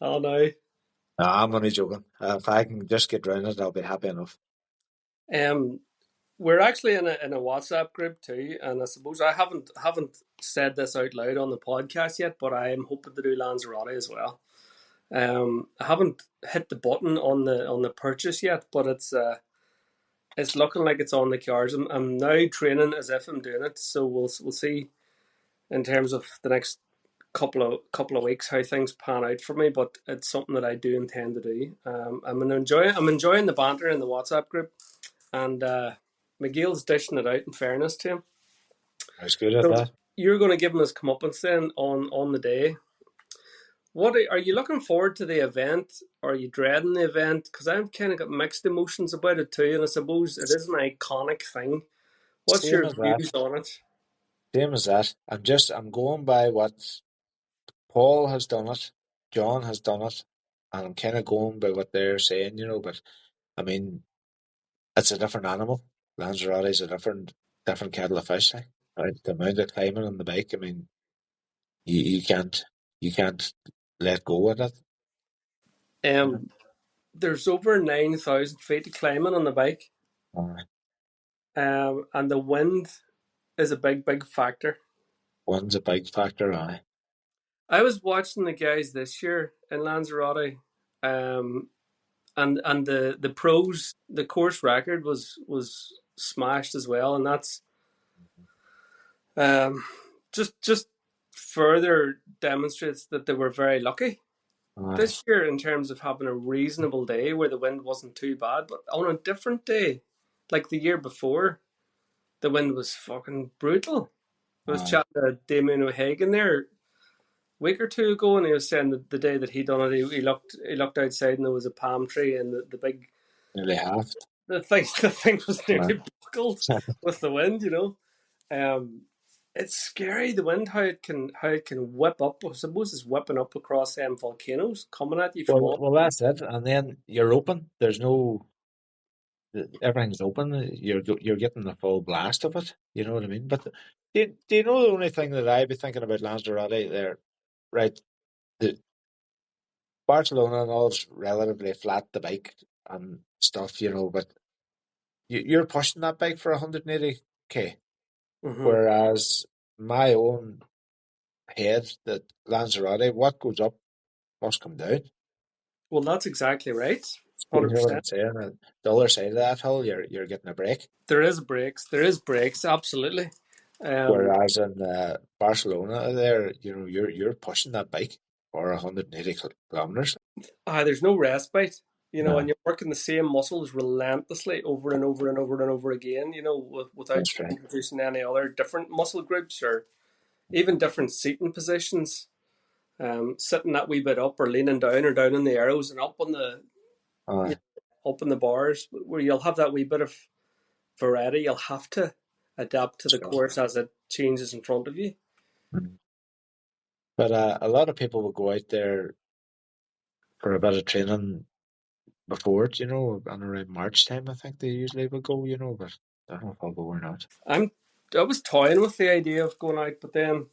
S2: Oh no.
S3: No, I'm only joking. If I can just get round it, I'll be happy enough.
S2: We're actually in a WhatsApp group too, and I suppose I haven't said this out loud on the podcast yet, but I am hoping to do Lanzarote as well. I haven't hit the button on the purchase yet, but it's looking like it's on the cards. I'm now training as if I'm doing it, so we'll see in terms of the next couple of weeks how things pan out for me. But it's something that I do intend to do. I'm enjoying the banter in the WhatsApp group, and McGill's dishing it out. In fairness to him,
S3: I was good at
S2: so
S3: that.
S2: you're going to give him his comeuppance then on the day. What are you looking forward to the event? Or are you dreading the event? Because I've kind of got mixed emotions about it too, and I suppose it is an iconic thing. What's
S3: Same
S2: your
S3: as that.
S2: views on it?
S3: Same as that. I'm going by what Paul has done it, John has done it, and I'm kind of going by what they're saying, But I mean, it's a different animal. Lanzarote is a different kettle of fish. Right? The amount of climbing on the bike. I mean, you can't let go of it.
S2: There's over 9,000 feet of climbing on the bike,
S3: Uh,
S2: and the wind is a big factor.
S3: One's a big factor. Aye.
S2: I was watching the guys this year in Lanzarote, and the pros, the course record was smashed as well, and that's just further demonstrates that they were very lucky this year in terms of having a reasonable day where the wind wasn't too bad. But on a different day, like the year before, the wind was fucking brutal. I was chatting to Damien O'Hagan there a week or two ago, and he was saying that the day that he done it, he looked outside and there was a palm tree, and the big
S3: Nearly half.
S2: the thing was nearly buckled with the wind. It's scary, the wind, how it can whip up. I suppose it's whipping up across volcanoes coming at you from all.
S3: Well, that's it. And then you're open. Everything's open. You're getting the full blast of it. You know what I mean? But do you know the only thing that I'd be thinking about Lanzarote there, right? The Barcelona and all's relatively flat, the bike and stuff, but you're pushing that bike for 180k.
S2: Mm-hmm.
S3: Whereas my own head, that Lanzarote, what goes up must come down.
S2: Well, that's exactly right.
S3: You know what I'm saying? The other side of that hill, you're getting a break.
S2: There is breaks, absolutely.
S3: Whereas in Barcelona, there, you're pushing that bike for 180 kilometers.
S2: There's no respite, and
S3: No,
S2: you're working the same muscles relentlessly over and over and over and over again, without
S3: that's right.
S2: introducing any other different muscle groups or even different seating positions. Sitting that wee bit up or leaning down or down in the arrows and up on the
S3: Uh,
S2: up in the bars, where you'll have that wee bit of variety. You'll have to adapt to the
S3: so,
S2: course as it changes in front of you.
S3: but a lot of people will go out there for a bit of training before it, and around March time, I think they usually will go, but I don't know if I'll go or not.
S2: I was toying with the idea of going out, but then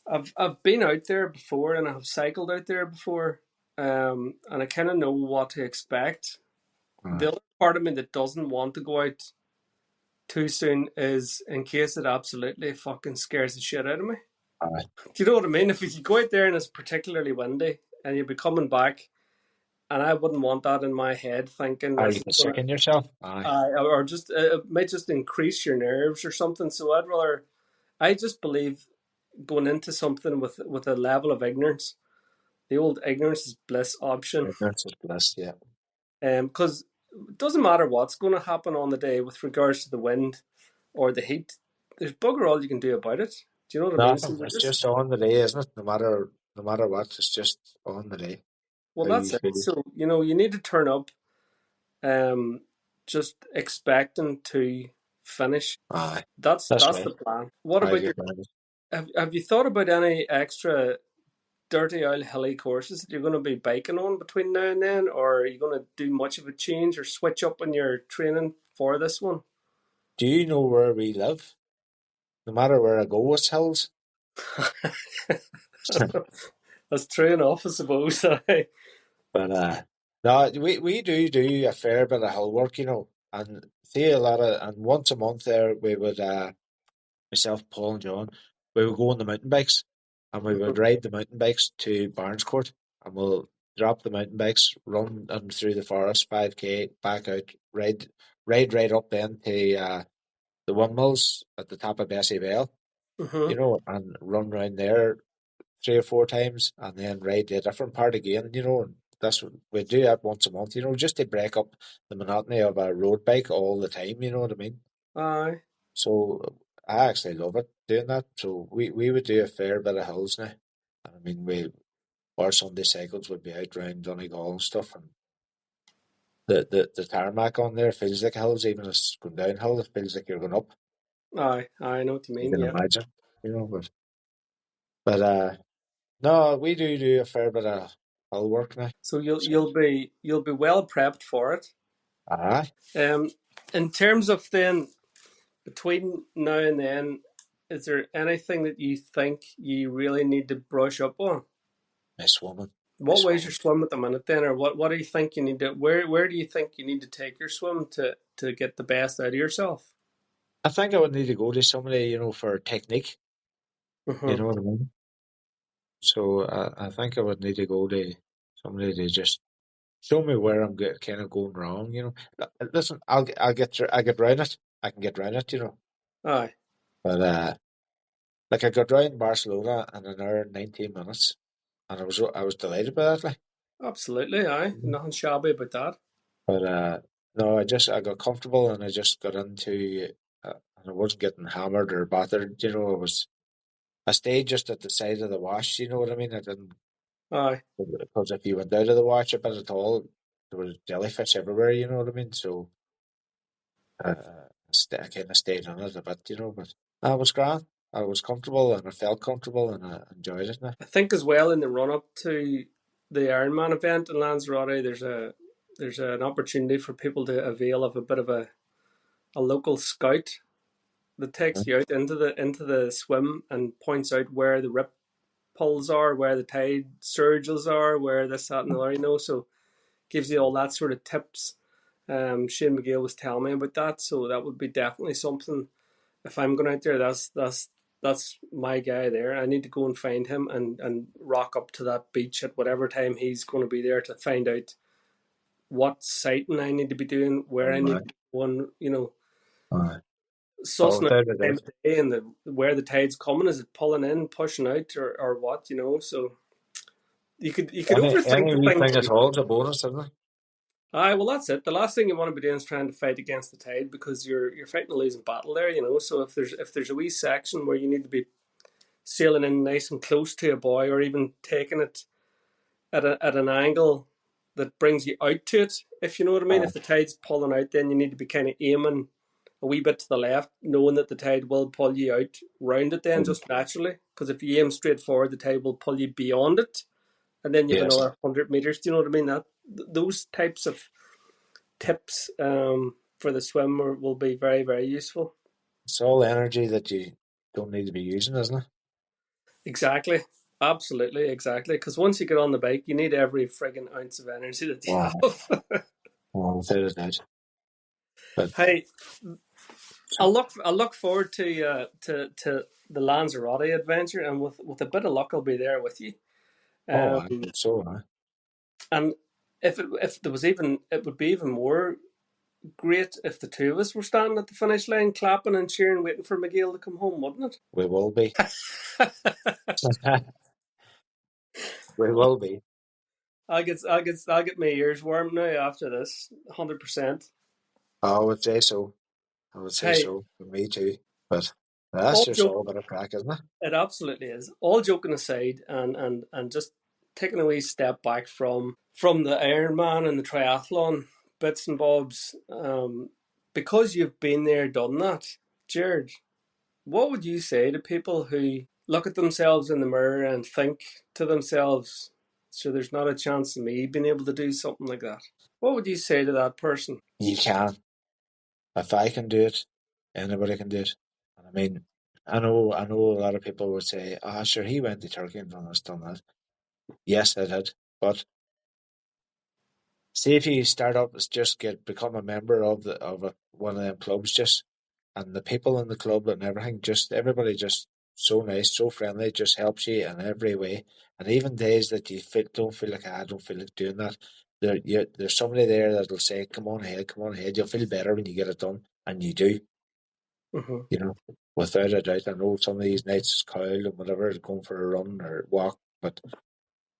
S2: I've been out there before and I've cycled out there before, and I kind of know what to expect. The other part of me that doesn't want to go out too soon is in case it absolutely fucking scares the shit out of me.
S3: Aye.
S2: Do you know what I mean? If you go out there and it's particularly windy and you'll be coming back, and I wouldn't want that in my head thinking
S3: Are
S2: this
S3: you
S2: is going
S3: sick yourself? Aye.
S2: or just it might just increase your nerves or something. So I just believe going into something with a level of ignorance. The old ignorance is bliss option.
S3: Ignorance is bliss, yeah.
S2: Because it doesn't matter what's going to happen on the day with regards to the wind or the heat. There's bugger all you can do about it. Do you know what I mean? So
S3: Nothing. It's just on the day, isn't it? No matter what, it's just on the day.
S2: well,
S3: How you
S2: that's it.
S3: feel.
S2: So you need to turn up, just expecting to finish.
S3: Aye.
S2: That's
S3: That's
S2: the
S3: right.
S2: plan. What
S3: I
S2: about
S3: get that.
S2: have you thought about any extra dirty old hilly courses that you're going to be biking on between now and then, or are you going to do much of a change or switch up in your training for this one?
S3: Do you know where we live? No matter where I go, it's hills.
S2: That's true enough, I suppose.
S3: But no, we do a fair bit of hill work, and see a lot of, and once a month there we would myself, Paul and John, we would go on the mountain bikes, and we would ride the mountain bikes to Barnescourt, and we'll drop the mountain bikes, run and through the forest, 5K, back out, ride right up then to the windmills at the top of Bessie Vale,
S2: Mm-hmm.
S3: and run round there 3 or 4 times, and then ride a different part again, and that's what we do that once a month, just to break up the monotony of a road bike all the time, you know what I mean?
S2: Aye.
S3: So I actually love it doing that. So we would do a fair bit of hills now. I mean, our Sunday cycles would be out round Donegal and stuff, and the tarmac on there feels like hills, even if it's going downhill, it feels like you're going up.
S2: Aye. I know what you
S3: You
S2: mean.
S3: can
S2: Yeah.
S3: imagine, but no, we do a fair bit of hill work now.
S2: So
S3: So
S2: you'll be well prepped for it.
S3: aye,
S2: In terms of then between now and then, is there anything that you think you really need to brush up on?
S3: my swimming, my
S2: What way's your
S3: swimming.
S2: swim at the minute then, or what do you think you need to where do you think you need to take your swim to get the best out of yourself?
S3: I think I would need to go to somebody, for technique. You
S2: Mm-hmm.
S3: know what I mean? So I think I would need to go to somebody to just show me where I'm kind of going wrong. Listen, I'll get through, I get round it. I can get round it.
S2: Aye,
S3: But like I got round Barcelona in an hour and 19 minutes, and I was delighted by that. Like,
S2: absolutely. Aye, nothing shabby about that.
S3: but no, I got comfortable and I just got into, and I wasn't getting hammered or battered. I stayed just at the side of the wash. You know what I mean? I didn't,
S2: Aye,
S3: because if you went out of the wash a bit at all, there was jellyfish everywhere. You know what I mean? So. I kind of stayed on it a bit, but I was grand. I was comfortable and I felt comfortable and I enjoyed it now.
S2: I think as well in the run up to the Ironman event in Lanzarote, there's an opportunity for people to avail of a bit of a local scout that takes you out into the swim and points out where the rip pulls are, where the tide surges are, where this, that, and the other, So gives you all that sort of tips. Shane McGill was telling me about that, so that would be definitely something. If I'm going out there, that's my guy there. I need to go and find him and rock up to that beach at whatever time he's going to be there to find out what sighting I need to be doing, where I need
S3: Aye,
S2: to be going.
S3: aye. Oh,
S2: sussing out
S3: without a
S2: the time
S3: doubt.
S2: of day and where the tide's coming. Is it pulling in, pushing out, or what? So you could overthink
S3: Any
S2: the
S3: wee
S2: thing.
S3: thing at all is a bonus, isn't it?
S2: Aye, well that's it. The last thing you want to be doing is trying to fight against the tide because you're fighting a losing battle there. So if there's a wee section where you need to be sailing in nice and close to a buoy, or even taking it at an angle that brings you out to it, if you know what I mean.
S3: Uh,
S2: If the tide's pulling out, then you need to be kind of aiming a wee bit to the left, knowing that the tide will pull you out round it then just naturally. Because if you aim straight forward, the tide will pull you beyond it, and then you have
S3: yes.
S2: another 100 meters. Do you know what I mean? Those types of tips for the swimmer will be very, very useful.
S3: It's all energy that you don't need to be using, isn't it?
S2: Exactly. Absolutely, exactly. Because once you get on the bike, you need every frigging ounce of energy that you
S3: Wow.
S2: have.
S3: Oh, without a doubt. But
S2: Hey, I look forward to the Lanzarote adventure, and with a bit of luck, I'll be there with you.
S3: oh,
S2: Um,
S3: I think so. Huh?
S2: and if there was even, it would be even more great if the two of us were standing at the finish line, clapping and cheering, waiting for Miguel to come home, wouldn't
S3: We will be.
S2: it?
S3: We will be.
S2: I'll get my ears warm now after this, 100%.
S3: I would say so. I would say
S2: Hey,
S3: so. For me too. But that's
S2: all
S3: just
S2: joke,
S3: all a bit of crack, isn't it?
S2: it absolutely is. All joking aside, and just taking a wee step back from the Ironman and the triathlon bits and bobs, because you've been there, done that, Jared. What would you say to people who look at themselves in the mirror and think to themselves, "So there's not a chance of me being able to do something like that"? What would you say to that person?
S3: You can. If I can do it, anybody can do it. And I mean, I know a lot of people would say, "Ah, sure, he went to Turkey and done that." Yes, I did. But see, if you start up as just become a member one of them clubs, just and the people in the club and everything, just everybody just so nice, so friendly, just helps you in every way. And even days that you don't feel like I don't feel like doing that, there's somebody there that'll say, come on ahead. You'll feel better when you get it done, and you do.
S2: Mm-hmm.
S3: You know, without a doubt. I know some of these nights is Coyle and whatever, going for a run or walk, but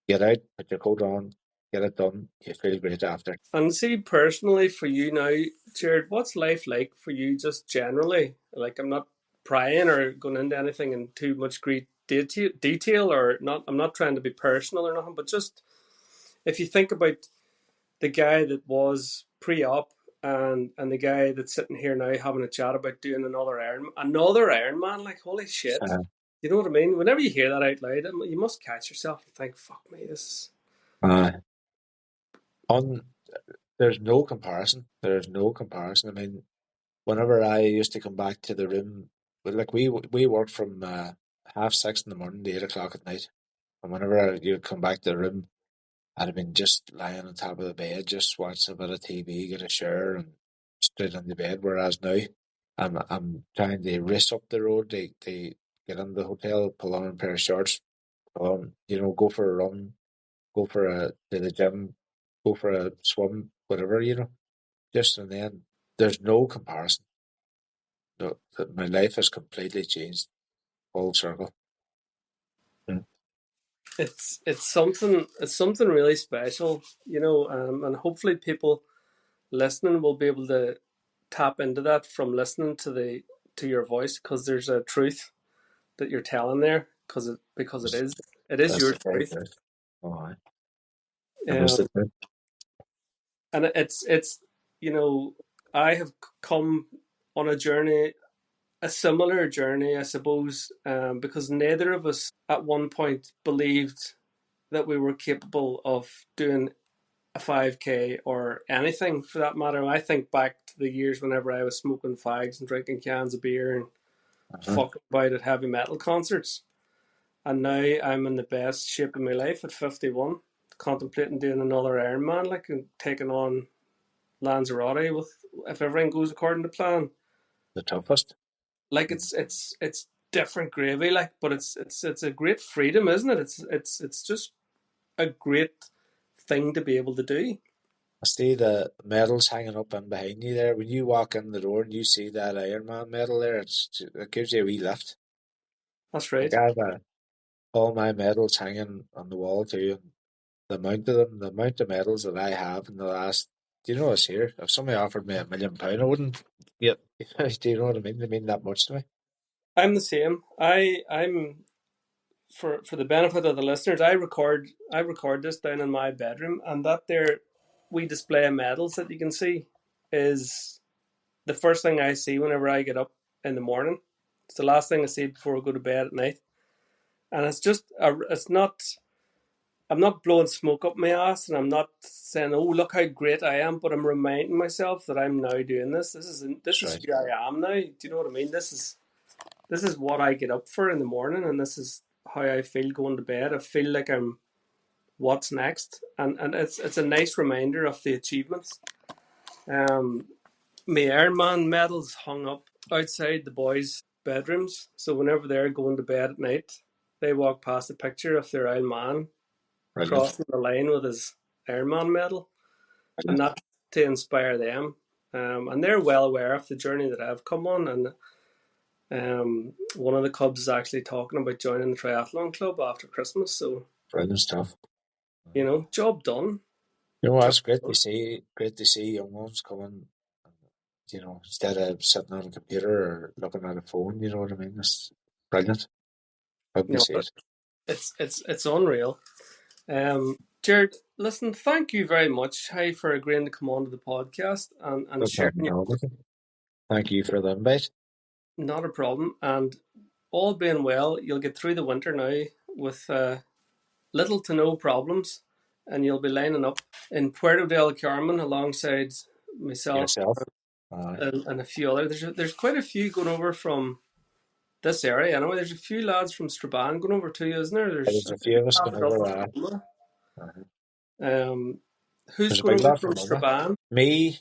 S3: get out, put your coat on, get it done. You feel great after.
S2: And see, personally, for you now, Jared, what's life like for you just generally? Like, I'm not prying or going into anything in too much great detail, or not. I'm not trying to be personal or nothing, but just if you think about the guy that was pre-op and the guy that's sitting here now having a chat about doing another Ironman, like holy shit.
S3: Uh,
S2: You know what I mean? Whenever you hear that out loud, you must catch yourself and think, "Fuck me, this is."
S3: uh, on there's no comparison. There's no comparison. I mean, whenever I used to come back to the room, like we worked from 6:30 in the morning to 8 o'clock at night, and whenever you'd come back to the room, I'd have been just lying on top of the bed, just watching a bit of TV, get a shower, and straight into bed. Whereas now, I'm trying to race up the road to get in the hotel, pull on a pair of shorts, pull on, go for a run, go for to the gym, go for a swim, whatever, Just and then there's no comparison. No, my life has completely changed, full circle. Mm.
S2: It's something really special, and hopefully people listening will be able to tap into that from listening to your voice, because there's a truth that you're telling there, because it
S3: That's,
S2: is
S3: that's
S2: your
S3: the very
S2: truth.
S3: truth. Oh, aye. That was
S2: um,
S3: the truth.
S2: and it's you know I have come on a journey, a similar journey, I suppose, because neither of us at one point believed that we were capable of doing a 5K or anything for that matter. I think back to the years whenever I was smoking fags and drinking cans of beer and
S3: Uh-huh.
S2: fucking about at heavy metal concerts. And now I'm in the best shape of my life at 51, contemplating doing another Ironman, like, and taking on Lanzarote with, if everything goes according to plan.
S3: The toughest.
S2: Like it's different gravy, like, but it's a great freedom, isn't it? It's just a great thing to be able to do.
S3: see the medals hanging up in behind you there. When you walk in the door and you see that Ironman medal there, it gives you a wee lift.
S2: That's
S3: Like
S2: right.
S3: I have all my medals hanging on the wall too, and the amount of them, the amount of medals that I have in the last. Do you know what's here? If somebody offered me £1 million, I wouldn't. Yep. Do you know what I mean? They mean that much to me.
S2: I'm the same. I'm for the benefit of the listeners, I record this down in my bedroom, and that there we display of medals that you can see is the first thing I see whenever I get up in the morning. It's the last thing I see before I go to bed at night, and it's not. I'm not blowing smoke up my ass, and I'm not saying, "Oh, look how great I am," but I'm reminding myself that I'm now doing this. This
S3: That's
S2: is
S3: right.
S2: who I am now. Do you know what I mean? This is what I get up for in the morning, and this is how I feel going to bed. I feel like I'm what's next, and it's a nice reminder of the achievements. Um, my Ironman medals hung up outside the boys' bedrooms, so whenever they're going to bed at night, they walk past a picture of their old man
S3: Brilliant.
S2: crossing the line with his Ironman medal, and that's to inspire them. And they're well aware of the journey that I've come on, and one of the Cubs is actually talking about joining the triathlon club after Christmas. So,
S3: Brilliant stuff.
S2: job done.
S3: You know,
S2: Job
S3: that's great to
S2: done.
S3: see. Great to see young ones coming. Instead of sitting on a computer or looking at a phone. You know what I mean? It's brilliant. Love to
S2: No,
S3: see it.
S2: it's unreal. Gerard, listen, thank you very much, hey, for agreeing to come on to the podcast and
S3: No
S2: sharing
S3: problem at
S2: your.
S3: all. Thank you for the invite.
S2: Not a problem. And all being well, you'll get through the winter now with little to no problems, and you'll be lining up in Puerto del Carmen alongside myself
S3: Yourself. Aye.
S2: and a few others. There's quite a few going over from this area. I know there's a few lads from Strabane going over too, isn't there? There's
S3: There's a few of us
S2: half
S3: going
S2: a dozen
S3: over.
S2: from Roma.
S3: Uh,
S2: Who's
S3: there's a
S2: going
S3: big
S2: over
S3: lot
S2: from
S3: from Roma.
S2: Strabane?
S3: Me,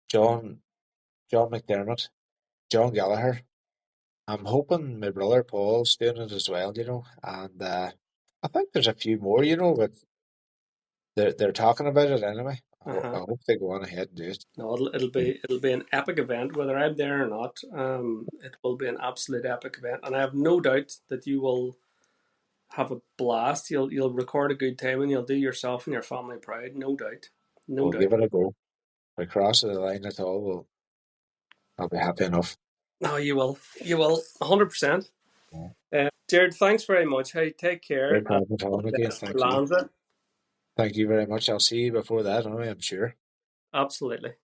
S3: John McDermott, John Gallagher. I'm hoping my brother Paul's doing it as well. And I think there's a few more. But they're talking about it anyway. I
S2: Uh-huh.
S3: hope they go on ahead and do it.
S2: No, it'll be an epic event, whether I'm there or not. It will be an absolute epic event, and I have no doubt that you will have a blast. You'll record a good time, and you'll do yourself and your family proud. No doubt, no
S3: We'll
S2: doubt.
S3: give it a go. If we cross the line at all, I'll be happy enough.
S2: No, you will. You will. 100%.
S3: Yeah.
S2: Jared, thanks very much. Hey, take care.
S3: No
S2: And
S3: problem at
S2: all
S3: all
S2: the
S3: again.
S2: best for
S3: Thank you.
S2: Lanza.
S3: Thank you very much. I'll see you before that, I'm sure.
S2: Absolutely.